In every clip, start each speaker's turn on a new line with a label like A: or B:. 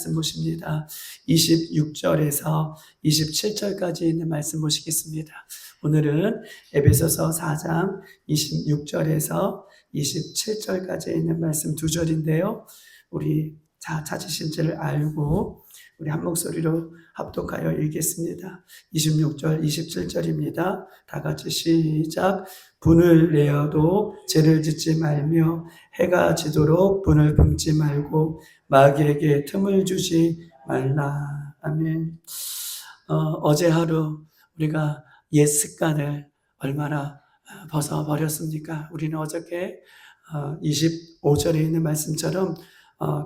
A: 말씀 보십니다. 26절에서 27절까지 있는 말씀 보시겠습니다. 오늘은 에베소서 4장 26절에서 27절까지 있는 말씀 두 절인데요. 우리 찾으신 줄을 알고 우리 한 목소리로 합독하여 읽겠습니다. 26절, 27절입니다. 다 같이 시작. 분을 내어도 죄를 짓지 말며 해가 지도록 분을 품지 말고 마귀에게 틈을 주지 말라. 아멘. 어제 하루 우리가 옛 습관을 얼마나 벗어버렸습니까? 우리는 어저께 25절에 있는 말씀처럼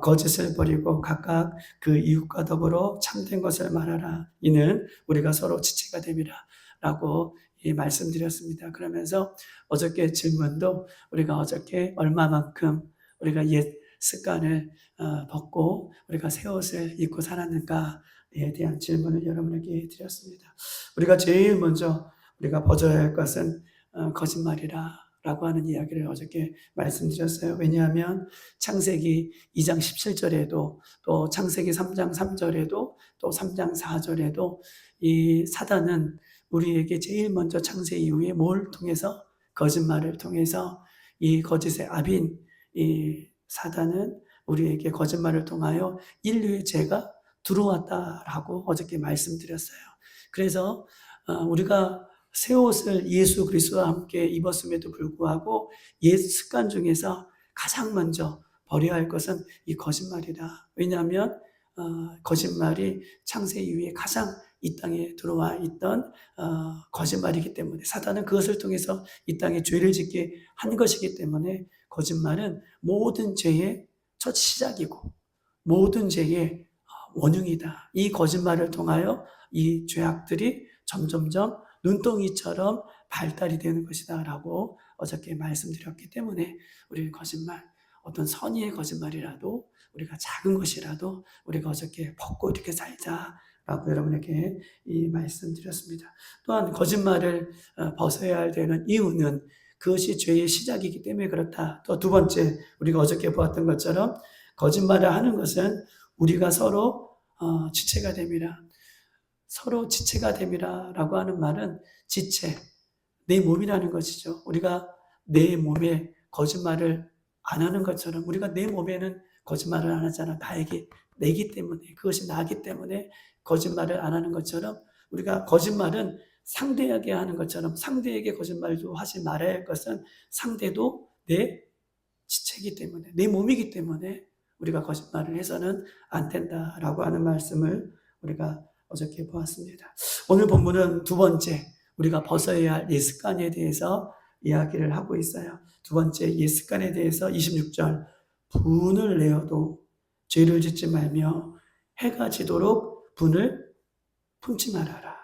A: 거짓을 버리고 각각 그 이웃과 더불어 참된 것을 말하라. 이는 우리가 서로 지체가 됨이라 라고 말씀드렸습니다. 그러면서 어저께 질문도 우리가 어저께 얼마만큼 우리가 옛 습관을 벗고 우리가 새 옷을 입고 살았는가에 대한 질문을 여러분에게 드렸습니다. 우리가 제일 먼저 우리가 벗어야 할 것은 거짓말이라 라고 하는 이야기를 어저께 말씀드렸어요. 왜냐하면 창세기 2장 17절에도 또 창세기 3장 3절에도 또 3장 4절에도 이 사단은 우리에게 제일 먼저 창세 이후에 뭘 통해서? 거짓말을 통해서 이 거짓의 아빈 이 사단은 우리에게 거짓말을 통하여 인류의 죄가 들어왔다라고 어저께 말씀드렸어요. 그래서 우리가 새 옷을 예수 그리스도와 함께 입었음에도 불구하고 옛 습관 중에서 가장 먼저 버려야 할 것은 이 거짓말이다. 왜냐하면 거짓말이 창세 이후에 가장 이 땅에 들어와 있던 거짓말이기 때문에 사단은 그것을 통해서 이 땅에 죄를 짓게 한 것이기 때문에 거짓말은 모든 죄의 첫 시작이고 모든 죄의 원흉이다. 이 거짓말을 통하여 이 죄악들이 점점점 눈덩이처럼 발달이 되는 것이다 라고 어저께 말씀드렸기 때문에 우리는 거짓말, 어떤 선의의 거짓말이라도 우리가 작은 것이라도 우리가 어저께 벗고 이렇게 살자 라고 여러분에게 이 말씀드렸습니다. 또한 거짓말을 벗어야 되는 이유는 그것이 죄의 시작이기 때문에 그렇다. 또 두 번째, 우리가 어저께 보았던 것처럼 거짓말을 하는 것은 우리가 서로 지체가 됨이라. 서로 지체가 됨이라 라고 하는 말은 지체, 내 몸이라는 것이죠. 우리가 내 몸에 거짓말을 안 하는 것처럼 우리가 내 몸에는 거짓말을 안 하잖아. 나에게, 내기 때문에, 그것이 나기 때문에 거짓말을 안 하는 것처럼 우리가 거짓말은 상대에게 하는 것처럼 상대에게 거짓말도 하지 말아야 할 것은 상대도 내 지체이기 때문에, 내 몸이기 때문에 우리가 거짓말을 해서는 안 된다라고 하는 말씀을 우리가 어저께 보았습니다. 오늘 본문은 두 번째 우리가 벗어야 할 옛 습관에 대해서 이야기를 하고 있어요. 두 번째 옛 습관에 대해서 26절 분을 내어도 죄를 짓지 말며 해가 지도록 분을 품지 말아라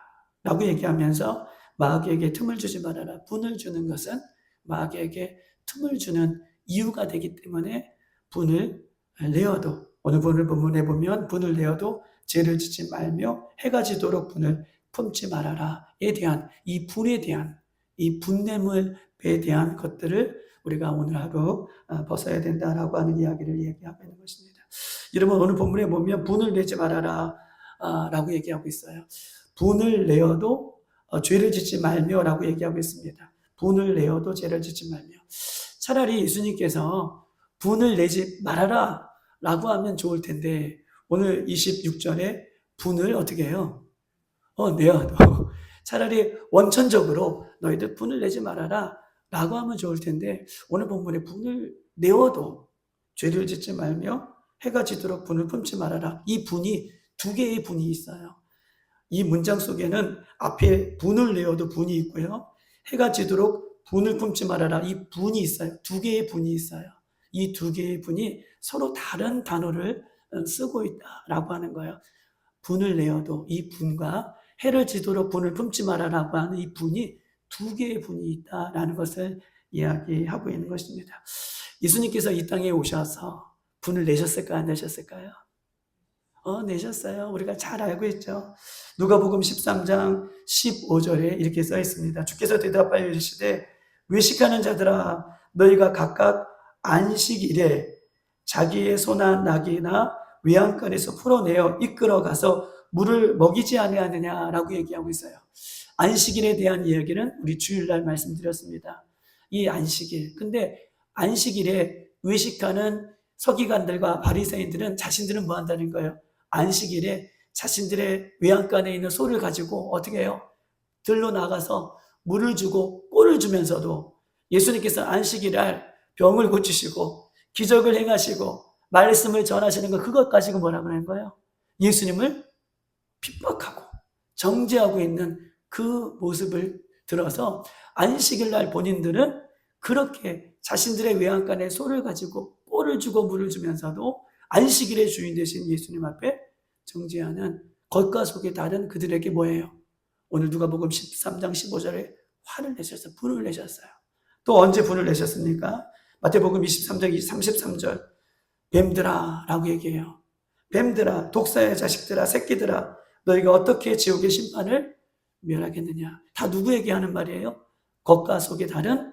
A: 라고 얘기하면서 마귀에게 틈을 주지 말아라. 분을 주는 것은 마귀에게 틈을 주는 이유가 되기 때문에 분을 내어도 오늘 본문에 보면 분을 내어도 죄를 짓지 말며 해가 지도록 분을 품지 말아라에 대한 이 분에 대한 이 분냄에 대한 것들을 우리가 오늘 하루 벗어야 된다라고 하는 이야기를 얘기하고 있는 것입니다. 여러분 오늘 본문에 보면 분을 내지 말아라 라고 얘기하고 있어요. 분을 내어도 죄를 짓지 말며 라고 얘기하고 있습니다. 분을 내어도 죄를 짓지 말며. 차라리 예수님께서 분을 내지 말아라 라고 하면 좋을 텐데 오늘 26절에 분을 어떻게 해요? 내어도. 차라리 원천적으로 너희들 분을 내지 말아라 라고 하면 좋을 텐데 오늘 본문에 분을 내어도 죄를 짓지 말며 해가 지도록 분을 품지 말아라. 이 분이 두 개의 분이 있어요. 이 문장 속에는 앞에 분을 내어도 분이 있고요. 해가 지도록 분을 품지 말아라. 이 분이 있어요. 두 개의 분이 있어요. 이 두 개의 분이 서로 다른 단어를 쓰고 있다라고 하는 거예요. 분을 내어도 이 분과 해를 지도록 분을 품지 말아라고 하는 이 분이 두 개의 분이 있다라는 것을 이야기하고 있는 것입니다. 예수님께서 이 땅에 오셔서 분을 내셨을까요? 안 내셨을까요? 내셨어요. 우리가 잘 알고 있죠. 누가복음 13장 15절에 이렇게 써 있습니다. 주께서 대답하여 이르시되 외식하는 자들아 너희가 각각 안식일에 자기의 소나 낙이나 외양간에서 풀어내어 이끌어가서 물을 먹이지 아니하느냐라고 얘기하고 있어요. 안식일에 대한 이야기는 우리 주일날 말씀드렸습니다. 이 안식일. 근데 안식일에 외식하는 서기관들과 바리새인들은 자신들은 뭐 한다는 거예요? 안식일에 자신들의 외양간에 있는 소를 가지고 어떻게 해요? 들로 나가서 물을 주고 꼴을 주면서도 예수님께서 안식일날 병을 고치시고 기적을 행하시고 말씀을 전하시는 것, 그것 가지고 뭐라고 하는 거예요? 예수님을 핍박하고 정죄하고 있는 그 모습을 들어서 안식일날 본인들은 그렇게 자신들의 외양간에 소를 가지고 꼴을 주고 물을 주면서도 안식일의 주인 되신 예수님 앞에 정죄하는 겉과 속이 다른 그들에게 뭐예요? 오늘 누가복음 13장 15절에 화를 내셨어요. 분을 내셨어요. 또 언제 분을 내셨습니까? 마태복음 23장 33절 뱀들아 라고 얘기해요. 뱀들아, 독사의 자식들아, 새끼들아, 너희가 어떻게 지옥의 심판을 멸하겠느냐. 다 누구에게 하는 말이에요? 겉과 속이 다른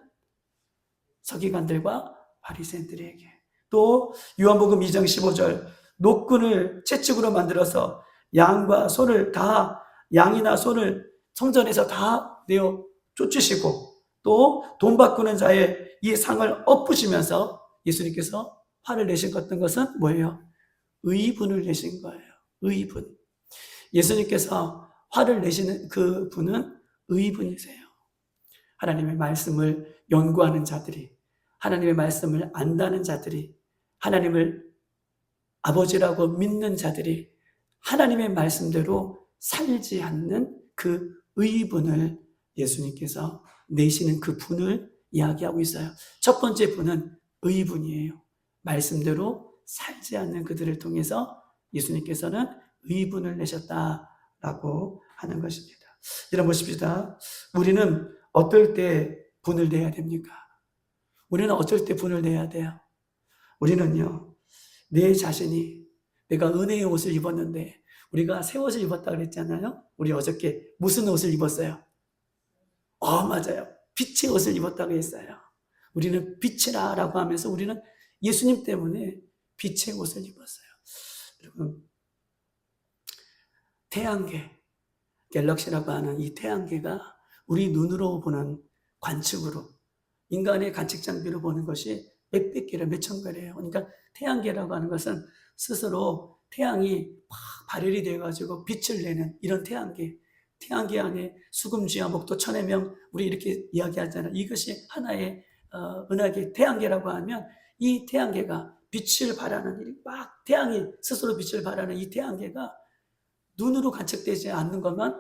A: 서기관들과 바리새인들에게. 또 요한복음 2장 15절 노끈을 채찍으로 만들어서 양과 소를 다, 양이나 소를 성전에서 다 내어 쫓으시고 또 돈 바꾸는 자의 이 상을 엎으시면서 예수님께서 화를 내신 어떤 것은 뭐예요? 의분을 내신 거예요. 의분. 예수님께서 화를 내시는 그 분은 의분이세요. 하나님의 말씀을 연구하는 자들이, 하나님의 말씀을 안다는 자들이, 하나님을 아버지라고 믿는 자들이 하나님의 말씀대로 살지 않는 그 의분을 예수님께서 내시는 그 분을 이야기하고 있어요. 첫 번째 분은 의분이에요. 말씀대로 살지 않는 그들을 통해서 예수님께서는 의분을 내셨다라고 하는 것입니다. 여러분 보십시다. 우리는 어떨 때 분을 내야 됩니까? 우리는 어쩔 때 분을 내야 돼요? 우리는요, 내 자신이 내가 은혜의 옷을 입었는데 우리가 새 옷을 입었다 그랬잖아요. 우리 어저께 무슨 옷을 입었어요? 맞아요. 빛의 옷을 입었다고 했어요. 우리는 빛이라고 하면서 우리는 예수님 때문에 빛의 옷을 입었어요. 여러분, 태양계, 갤럭시라고 하는 이 태양계가 우리 눈으로 보는 관측으로, 인간의 관측 장비로 보는 것이 몇백 개라 몇천 개래요. 그러니까 태양계라고 하는 것은 스스로 태양이 막 발열이 돼가지고 빛을 내는 이런 태양계. 태양계 안에 수금쥐와 목도 천의 명, 우리 이렇게 이야기하잖아요. 이것이 하나의 은하계 태양계라고 하면 이 태양계가 빛을 발하는, 막 태양이 스스로 빛을 발하는 이 태양계가 눈으로 관측되지 않는 것만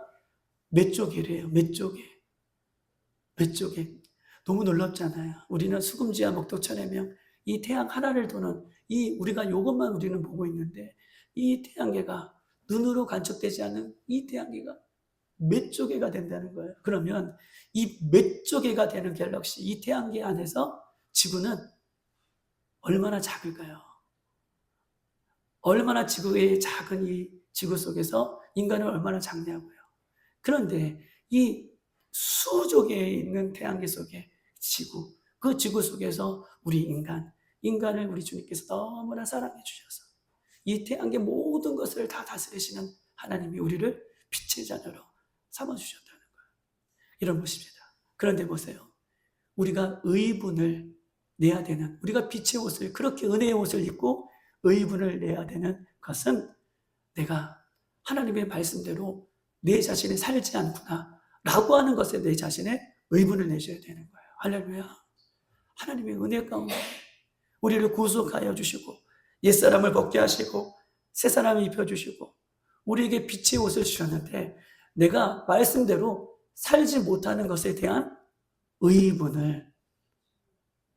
A: 몇 쪽이래요. 몇 쪽에. 몇 쪽에. 너무 놀랍잖아요. 우리는 수금쥐와 목도 천의 명, 이 태양 하나를 도는 우리가 이것만 우리는 보고 있는데 이 태양계가 눈으로 관측되지 않는 이 태양계가 몇 조개가 된다는 거예요. 그러면 이 몇 조개가 되는 갤럭시, 이 태양계 안에서 지구는 얼마나 작을까요? 얼마나 지구의 작은 이 지구 속에서 인간은 얼마나 작냐고요. 그런데 이 수조 개에 있는 태양계 속에 지구, 그 지구 속에서 우리 인간을 우리 주님께서 너무나 사랑해 주셔서 이 태양계 모든 것을 다 다스리시는 하나님이 우리를 빛의 자녀로 삼아주셨다는 거예요. 이런 것입니다. 그런데 보세요. 우리가 의분을 내야 되는, 우리가 빛의 옷을, 그렇게 은혜의 옷을 입고 의분을 내야 되는 것은 내가 하나님의 말씀대로 내 자신이 살지 않구나 라고 하는 것에 내 자신의 의분을 내셔야 되는 거예요. 할렐루야. 하나님의 은혜 가운데 우리를 구속하여 주시고 옛사람을 벗게 하시고 새사람을 입혀주시고 우리에게 빛의 옷을 주셨는데 내가 말씀대로 살지 못하는 것에 대한 의분을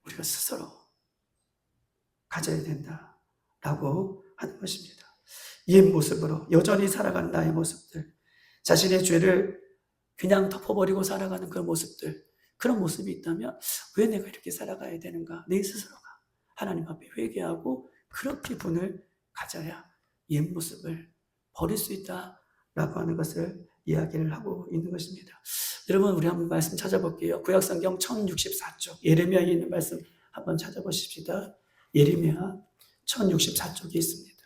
A: 우리가 스스로 가져야 된다라고 하는 것입니다. 옛 모습으로 여전히 살아가는 나의 모습들, 자신의 죄를 그냥 덮어버리고 살아가는 그런 모습들, 그런 모습이 있다면 왜 내가 이렇게 살아가야 되는가? 내 스스로가 하나님 앞에 회개하고 그렇게 분을 가져야 옛 모습을 버릴 수 있다라고 하는 것을 이야기를 하고 있는 것입니다. 여러분, 우리 한번 말씀 찾아볼게요. 구약성경 1064쪽 예레미야에 있는 말씀 한번 찾아보십시다. 예레미야 1064쪽이 있습니다.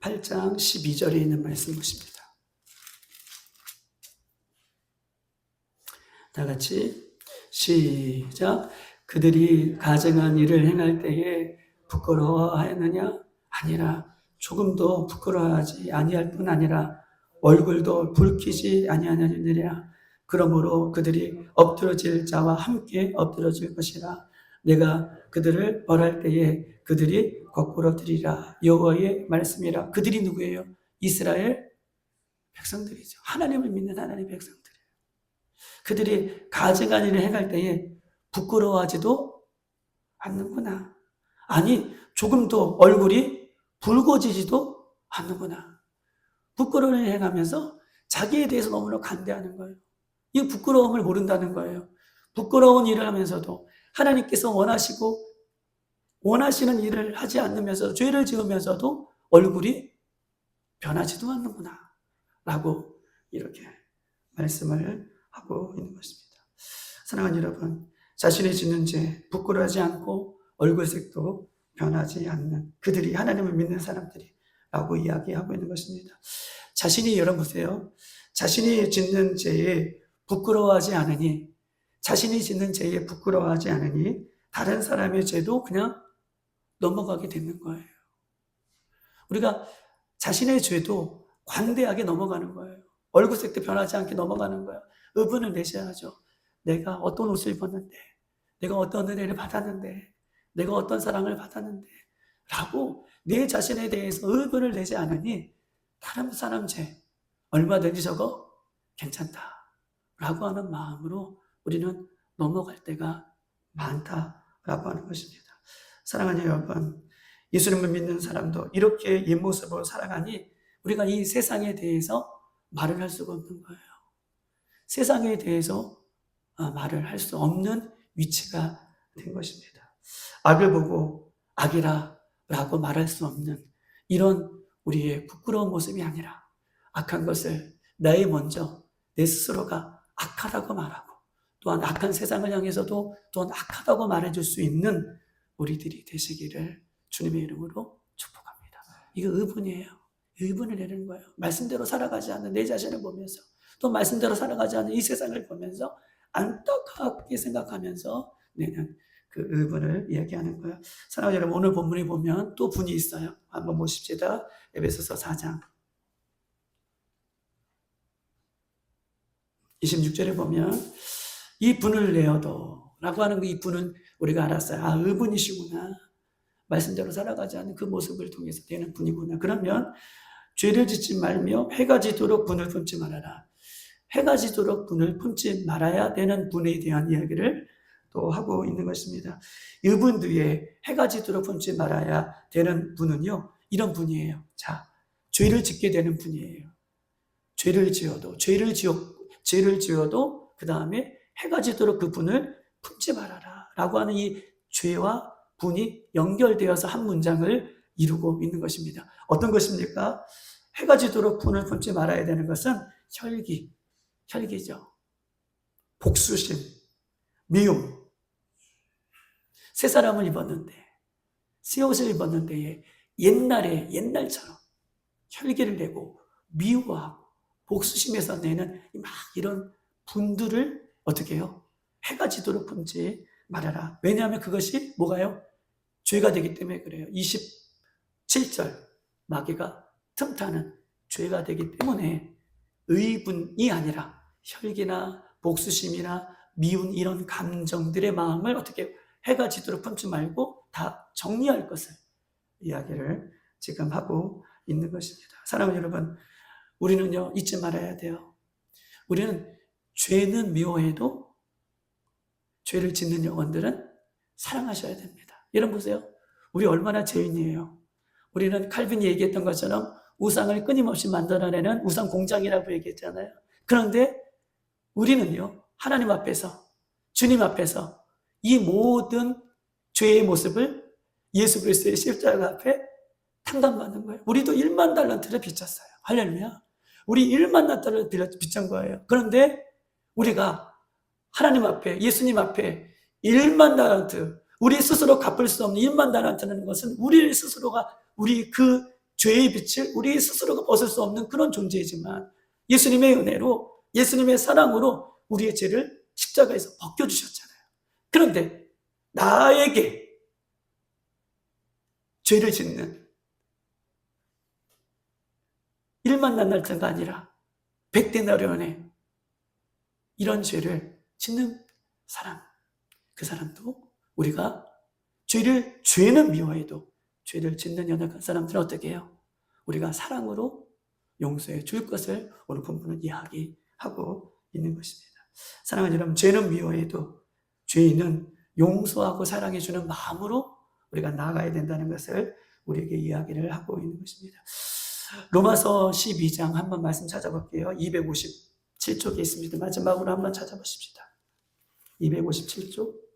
A: 8장 12절에 있는 말씀 보십니다. 다 같이 시작. 그들이 가증한 일을 행할 때에 부끄러워하였느냐? 아니라 조금도 부끄러워하지 아니할 뿐 아니라 얼굴도 붉히지 아니하느니라. 그러므로 그들이 엎드러질 자와 함께 엎드러질 것이라. 내가 그들을 벌할 때에 그들이 거꾸로 드리라. 여호와의 말씀이라. 그들이 누구예요? 이스라엘 백성들이죠. 하나님을 믿는 하나님의 백성들. 그들이 가증한 일을 행할 때에 부끄러워하지도 않는구나. 아니, 조금도 얼굴이 붉어지지도 않는구나. 부끄러운 일을 행하면서 자기에 대해서 너무나 간대하는 거예요. 이 부끄러움을 모른다는 거예요. 부끄러운 일을 하면서도 하나님께서 원하시는 일을 하지 않으면서 죄를 지으면서도 얼굴이 변하지도 않는구나. 라고 이렇게 말씀을 하고 있는 것입니다. 사랑하는 여러분, 자신이 짓는 죄 부끄러워하지 않고 얼굴색도 변하지 않는 그들이 하나님을 믿는 사람들이라고 이야기하고 있는 것입니다. 자신이 여러분 보세요. 자신이 짓는 죄에 부끄러워하지 않으니 자신이 짓는 죄에 부끄러워하지 않으니 다른 사람의 죄도 그냥 넘어가게 되는 거예요. 우리가 자신의 죄도 관대하게 넘어가는 거예요. 얼굴색도 변하지 않게 넘어가는 거예요. 의분을 내셔야 하죠. 내가 어떤 옷을 입었는데, 내가 어떤 은혜를 받았는데, 내가 어떤 사랑을 받았는데 라고 내 자신에 대해서 의분을 내지 않으니 다른 사람 죄 얼마든지 저거 괜찮다 라고 하는 마음으로 우리는 넘어갈 때가 많다라고 하는 것입니다. 사랑하는 여러분, 예수님을 믿는 사람도 이렇게 이 모습으로 살아가니 우리가 이 세상에 대해서 말을 할 수가 없는 거예요. 세상에 대해서 말을 할 수 없는 위치가 된 것입니다. 악을 보고 악이라 라고 말할 수 없는 이런 우리의 부끄러운 모습이 아니라 악한 것을 나의 먼저 내 스스로가 악하다고 말하고 또한 악한 세상을 향해서도 또한 악하다고 말해줄 수 있는 우리들이 되시기를 주님의 이름으로 축복합니다. 이거 의분이에요. 의분을 내는 거예요. 말씀대로 살아가지 않는 내 자신을 보면서 또 말씀대로 살아가지 않는 이 세상을 보면서 안타깝게 생각하면서 내는 그 의분을 이야기하는 거예요. 사랑하는 여러분, 오늘 본문에 보면 또 분이 있어요. 한번 보십시다. 에베소서 4장 26절에 보면 이 분을 내어도 라고 하는 이 분은 우리가 알았어요. 아, 의분이시구나. 말씀대로 살아가지 않는 그 모습을 통해서 되는 분이구나. 그러면 죄를 짓지 말며 해가 지도록 분을 품지 말아라. 해가 지도록 분을 품지 말아야 되는 분에 대한 이야기를 또 하고 있는 것입니다. 이분 뒤에 해가 지도록 품지 말아야 되는 분은요, 이런 분이에요. 자, 죄를 짓게 되는 분이에요. 죄를 지어도 그 다음에 해가 지도록 그 분을 품지 말아라 라고 하는 이 죄와 분이 연결되어서 한 문장을 이루고 있는 것입니다. 어떤 것입니까? 해가 지도록 분을 품지 말아야 되는 것은 혈기죠. 복수심, 미움. 새 사람을 입었는데, 새 옷을 입었는데 옛날처럼 혈기를 내고 미워하고 복수심에서 내는 막 이런 분들을 어떻게 해요? 해가 지도록 품지 말아라. 왜냐하면 그것이 뭐가요? 죄가 되기 때문에 그래요. 27절 마귀가 틈타는 죄가 되기 때문에 의분이 아니라 혈기나 복수심이나 미운 이런 감정들의 마음을 어떻게 해가 지도록 품지 말고 다 정리할 것을 이야기를 지금 하고 있는 것입니다. 사랑하는 여러분, 우리는요 잊지 말아야 돼요. 우리는 죄는 미워해도 죄를 짓는 영혼들은 사랑하셔야 됩니다. 여러분 보세요. 우리 얼마나 죄인이에요. 우리는 칼빈이 얘기했던 것처럼 우상을 끊임없이 만들어내는 우상 공장이라고 얘기했잖아요. 그런데 우리는요 하나님 앞에서 주님 앞에서 이 모든 죄의 모습을 예수 그리스도의 십자가 앞에 탕감받는 거예요. 우리도 1만 달란트를 빚졌어요. 할렐루야. 우리 1만 달란트를 빚진 거예요. 그런데 우리가 하나님 앞에 예수님 앞에 1만 달란트 우리 스스로 갚을 수 없는 1만 달란트라는 것은 우리 스스로가 우리 그 죄의 빛을 우리 스스로가 벗을 수 없는 그런 존재이지만 예수님의 은혜로, 예수님의 사랑으로 우리의 죄를 십자가에서 벗겨주셨잖아요. 그런데 나에게 죄를 짓는, 일만 날자가 아니라 100데나리온의 이런 죄를 짓는 사람, 그 사람도 우리가 죄는 미워해도 죄를 짓는 연약한 사람들은 어떻게 해요? 우리가 사랑으로 용서해 줄 것을 오늘 본문은 이야기하고 있는 것입니다. 사랑하는 여러분, 죄는 미워해도 죄인은 용서하고 사랑해 주는 마음으로 우리가 나아가야 된다는 것을 우리에게 이야기를 하고 있는 것입니다. 로마서 12장 한번 말씀 찾아볼게요. 257쪽에 있습니다. 마지막으로 한번 찾아보십시다. 257쪽.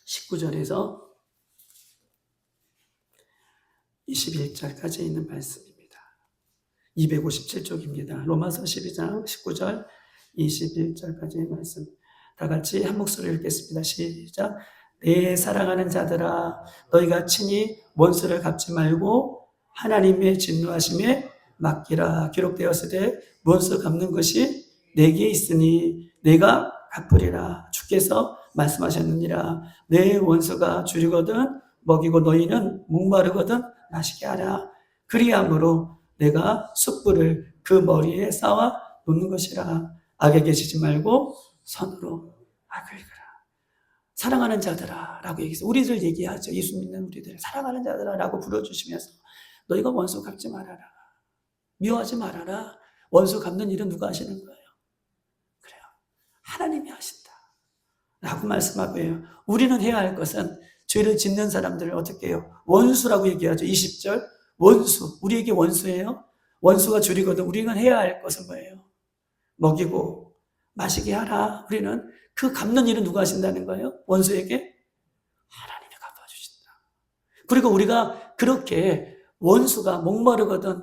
A: 19절에서 21절까지 있는 말씀입니다. 257쪽입니다. 로마서 12장 19절 21절까지의 말씀. 다 같이 한 목소리로 읽겠습니다. 시작. 내 사랑하는 자들아, 너희가 친히 원수를 갚지 말고 하나님의 진노하심에 맡기라. 기록되었으되 원수 갚는 것이 내게 있으니 내가 갚으리라. 주께서 말씀하셨느니라. 내 원수가 줄이거든 먹이고 너희는 목마르거든 마시게 하라. 그리함으로 내가 숯불을 그 머리에 쌓아 놓는 것이라. 악에게 지지 말고 선으로 악을 이겨라. 사랑하는 자들아 라고 얘기해서 우리들 얘기하죠. 예수 믿는 우리들 사랑하는 자들아 라고 불러주시면서 너희가 원수 갚지 말아라. 미워하지 말아라. 원수 갚는 일은 누가 하시는 거예요? 그래요. 하나님이 하신다 라고 말씀하고 해요. 우리는 해야 할 것은 죄를 짓는 사람들을 어떻게 해요? 원수라고 얘기하죠. 20절. 원수. 우리에게 원수예요. 원수가 줄이거든 우리는 해야 할 것은 뭐예요? 먹이고 마시게 하라. 우리는 그 갚는 일은 누가 하신다는 거예요? 원수에게 하나님이 갚아주신다. 그리고 우리가 그렇게 원수가 목마르거든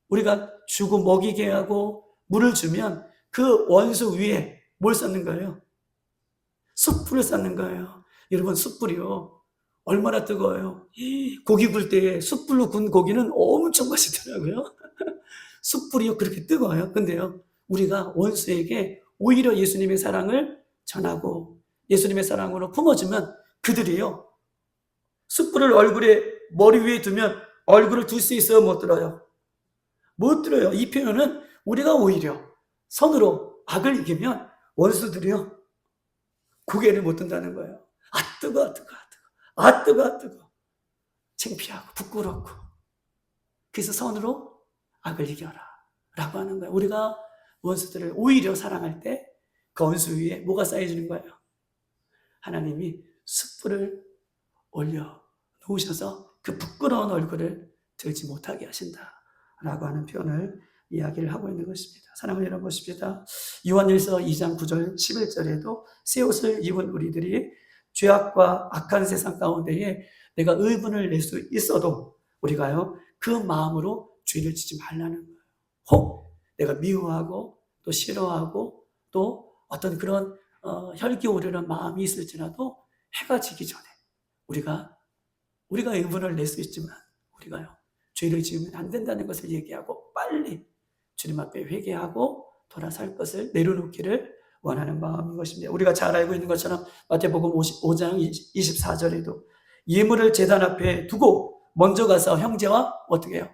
A: 우리가 주고 먹이게 하고 물을 주면 그 원수 위에 뭘 쌓는 거예요? 숯불을 쌓는 거예요. 여러분 숯불이요 얼마나 뜨거워요. 고기 굴 때에 숯불로 군 고기는 엄청 맛있더라고요. 숯불이요 그렇게 뜨거워요. 근데요 우리가 원수에게 오히려 예수님의 사랑을 전하고 예수님의 사랑으로 품어주면 그들이요 숯불을 얼굴에 머리 위에 두면 얼굴을 둘 수 있어요? 못 들어요? 못 들어요. 이 표현은 우리가 오히려 선으로 악을 이기면 원수들이요 고개를 못 든다는 거예요. 아 뜨거 아 뜨거 아 뜨거 아 뜨거 창피하고 부끄럽고 그래서 선으로 악을 이겨라 라고 하는 거예요. 우리가 원수들을 오히려 사랑할 때 그 원수 위에 뭐가 쌓여지는 거예요? 하나님이 숯불을 올려 놓으셔서 그 부끄러운 얼굴을 들지 못하게 하신다 라고 하는 표현을 이야기를 하고 있는 것입니다. 사랑을 여러분 보십시다. 요한일서 2장 9절 11절에도 새 옷을 입은 우리들이 죄악과 악한 세상 가운데에 내가 의분을 낼 수 있어도 우리가요 그 마음으로 죄를 짓지 말라는 거예요. 혹 내가 미워하고 또 싫어하고 또 어떤 그런 혈기 오르는 마음이 있을지라도 해가 지기 전에 우리가 의분을 낼 수 있지만 우리가요 죄를 지으면 안 된다는 것을 얘기하고 빨리 주님 앞에 회개하고 돌아설 것을 내려놓기를 원하는 마음인 것입니다. 우리가 잘 알고 있는 것처럼 마태복음 5장 24절에도 예물을 제단 앞에 두고 먼저 가서 형제와 어떻게 해요?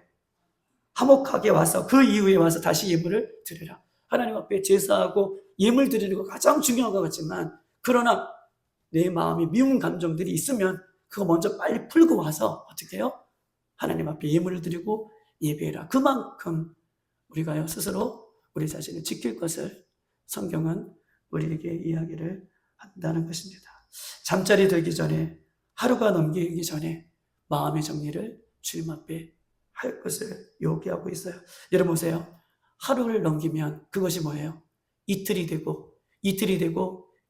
A: 화목하게 와서 그 이후에 와서 다시 예물을 드리라. 하나님 앞에 제사하고 예물 드리는 거 가장 중요한 것 같지만 그러나 내 마음에 미운 감정들이 있으면 그거 먼저 빨리 풀고 와서 어떻게 해요? 하나님 앞에 예물을 드리고 예배해라. 그만큼 우리가요 스스로 우리 자신을 지킬 것을 성경은 우리에게 이야기를 한다는 것입니다. 잠자리 들기 전에 하루가 넘기기 전에 마음의 정리를 주님 앞에 할 것을 요구하고 있어요. 여러분 보세요. 하루를 넘기면 그것이 뭐예요? 이틀이 되고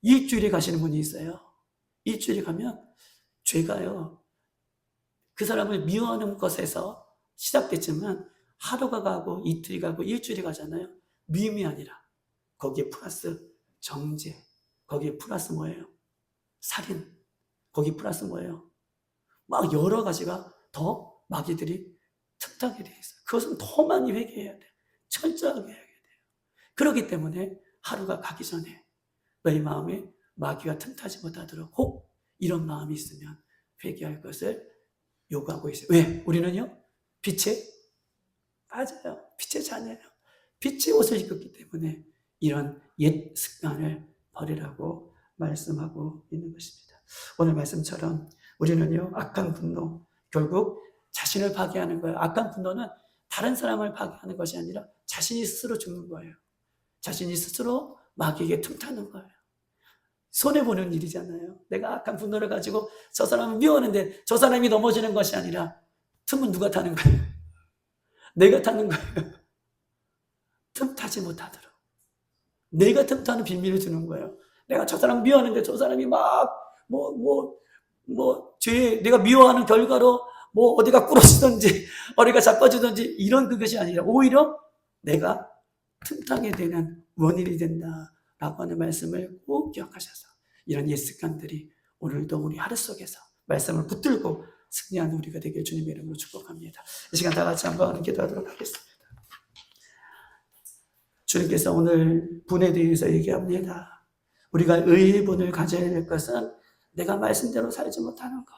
A: 일주일이 가시는 분이 있어요. 일주일이 가면 죄가요 그 사람을 미워하는 것에서 시작됐지만 하루가 가고 이틀이 가고 일주일이 가잖아요. 미움이 아니라 거기에 플러스 정죄, 거기에 플러스 뭐예요? 살인, 거기 플러스 뭐예요? 막 여러 가지가 더 마귀들이 틈타게 돼 있어요. 그것은 더 많이 회개해야 돼. 철저하게 해야 돼요. 그렇기 때문에 하루가 가기 전에 너희 마음에 마귀가 틈타지 못하도록 혹 이런 마음이 있으면 회개할 것을 요구하고 있어요. 왜? 우리는요? 빛의 맞아요. 빛의 자녀예요. 빛의 옷을 입었기 때문에 이런 옛 습관을 버리라고 말씀하고 있는 것입니다. 오늘 말씀처럼 우리는요, 악한 분노, 결국 자신을 파괴하는 거예요. 악한 분노는 다른 사람을 파괴하는 것이 아니라 자신이 스스로 죽는 거예요. 자신이 스스로 마귀에게 틈타는 거예요. 손해보는 일이잖아요. 내가 악한 분노를 가지고 저 사람을 미워하는데 저 사람이 넘어지는 것이 아니라 틈은 누가 타는 거예요? 내가 타는 거예요. 틈타지 못하도록. 내가 틈타는 비밀을 주는 거예요. 내가 저 사람 미워하는데 저 사람이 막 죄 내가 미워하는 결과로 어디가 부러지든지 어디가 자빠지든지 이런 그것이 아니라 오히려 내가 틈타게 되는 원인이 된다라고 하는 말씀을 꼭 기억하셔서 이런 옛 습관들이 오늘도 우리 하루 속에서 말씀을 붙들고 승리하는 우리가 되길 주님의 이름으로 축복합니다. 이 시간 다 같이 한번 기도하도록 하겠습니다. 주님께서 오늘 분에 대해서 얘기합니다. 우리가 의의 분을 가져야 될 것은 내가 말씀대로 살지 못하는 것,